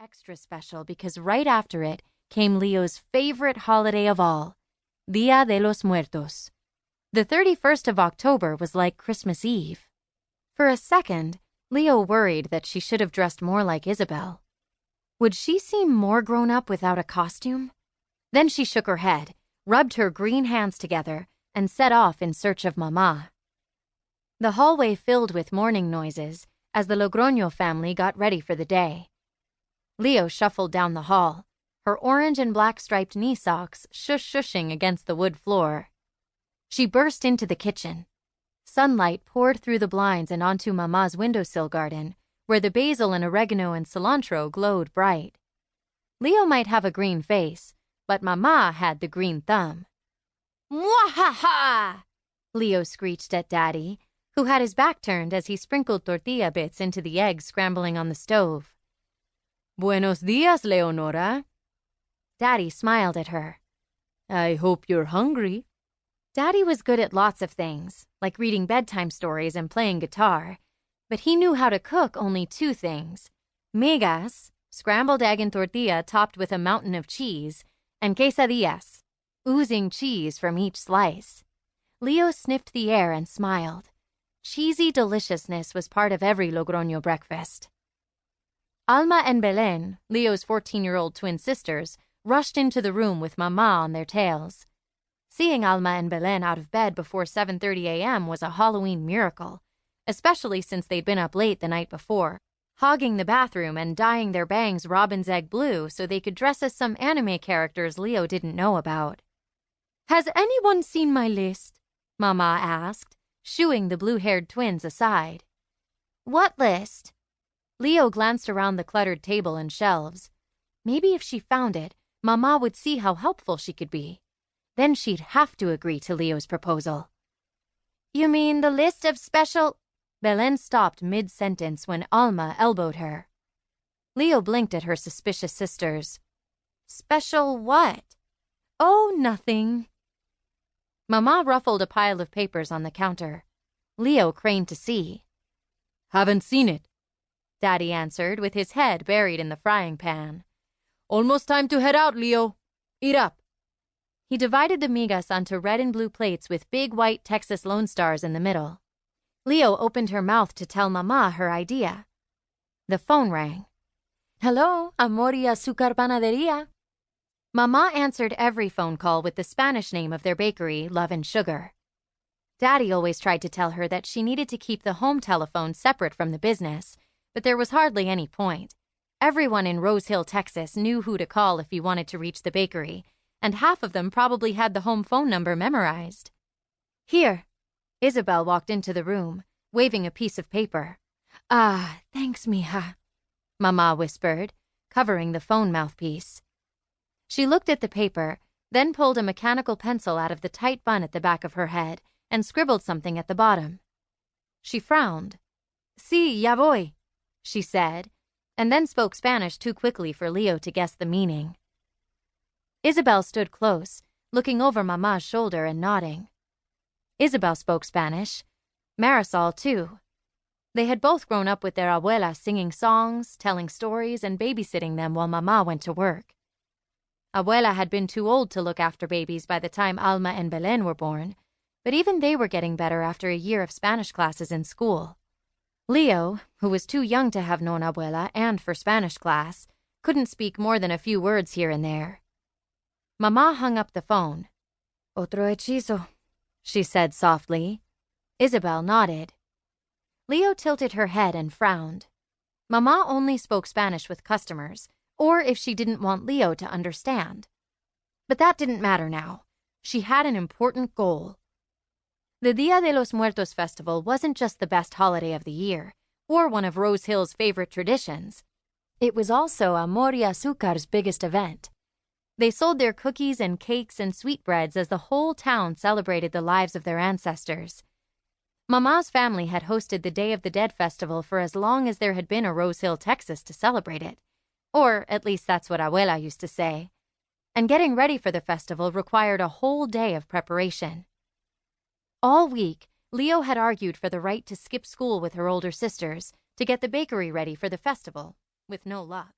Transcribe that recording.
extra special because right after it came Leo's favorite holiday of all, Dia de los Muertos. The 31st of October was like Christmas Eve. For a second, Leo worried that she should have dressed more like Isabel. Would she seem more grown up without a costume? Then she shook her head, rubbed her green hands together, and set off in search of Mama. The hallway filled with mourning noises as the Logroño family got ready for the day. Leo shuffled down the hall, her orange and black striped knee socks shush-shushing against the wood floor. She burst into the kitchen. Sunlight poured through the blinds and onto Mama's windowsill garden, where the basil and oregano and cilantro glowed bright. Leo might have a green face, but Mama had the green thumb. "Mwahaha!" Leo screeched at Daddy, who had his back turned as he sprinkled tortilla bits into the eggs scrambling on the stove. "Buenos dias, Leonora." Daddy smiled at her. "I hope you're hungry." Daddy was good at lots of things, like reading bedtime stories and playing guitar, but he knew how to cook only two things: migas, scrambled egg and tortilla topped with a mountain of cheese, and quesadillas, oozing cheese from each slice. Leo sniffed the air and smiled. Cheesy deliciousness was part of every Logroño breakfast. Alma and Belén, Leo's 14-year-old twin sisters, rushed into the room with Mama on their tails. Seeing Alma and Belén out of bed before 7:30 a.m. was a Halloween miracle, especially since they'd been up late the night before, hogging the bathroom and dyeing their bangs robin's egg blue so they could dress as some anime characters Leo didn't know about. "Has anyone seen my list?" Mama asked, shooing the blue-haired twins aside. "What list?" Leo glanced around the cluttered table and shelves. Maybe if she found it, Mama would see how helpful she could be. Then she'd have to agree to Leo's proposal. "You mean the list of special—" Belén stopped mid-sentence when Alma elbowed her. Leo blinked at her suspicious sisters. "Special what?" "Oh, nothing." Mama ruffled a pile of papers on the counter. Leo craned to see. "Haven't seen it," Daddy answered with his head buried in the frying pan. "Almost time to head out, Leo. Eat up." He divided the migas onto red and blue plates with big white Texas Lone Stars in the middle. Leo opened her mouth to tell Mama her idea. The phone rang. "Hello, Amor y Azúcar Panadería." Mama answered every phone call with the Spanish name of their bakery, Love and Sugar. Daddy always tried to tell her that she needed to keep the home telephone separate from the business, but there was hardly any point. Everyone in Rose Hill, Texas knew who to call if you wanted to reach the bakery, and half of them probably had the home phone number memorized. "Here." Isabel walked into the room, waving a piece of paper. "Ah, thanks, mija," Mama whispered, covering the phone mouthpiece. She looked at the paper, then pulled a mechanical pencil out of the tight bun at the back of her head and scribbled something at the bottom. She frowned. "Sí, ya voy," she said, and then spoke Spanish too quickly for Leo to guess the meaning. Isabel stood close, looking over Mama's shoulder and nodding. Isabel spoke Spanish. Marisol, too. They had both grown up with their abuela singing songs, telling stories, and babysitting them while Mama went to work. Abuela had been too old to look after babies by the time Alma and Belén were born, but even they were getting better after a year of Spanish classes in school. Leo, who was too young to have known abuela and for Spanish class, couldn't speak more than a few words here and there. Mama hung up the phone. "Otro hechizo," she said softly. Isabel nodded. Leo tilted her head and frowned. Mama only spoke Spanish with customers, or if she didn't want Leo to understand. But that didn't matter now. She had an important goal. The Dia de los Muertos festival wasn't just the best holiday of the year, or one of Rose Hill's favorite traditions. It was also Amor y Azúcar's biggest event. They sold their cookies and cakes and sweetbreads as the whole town celebrated the lives of their ancestors. Mama's family had hosted the Day of the Dead festival for as long as there had been a Rose Hill, Texas to celebrate it. Or at least that's what abuela used to say. And getting ready for the festival required a whole day of preparation. All week, Leo had argued for the right to skip school with her older sisters to get the bakery ready for the festival, with no luck.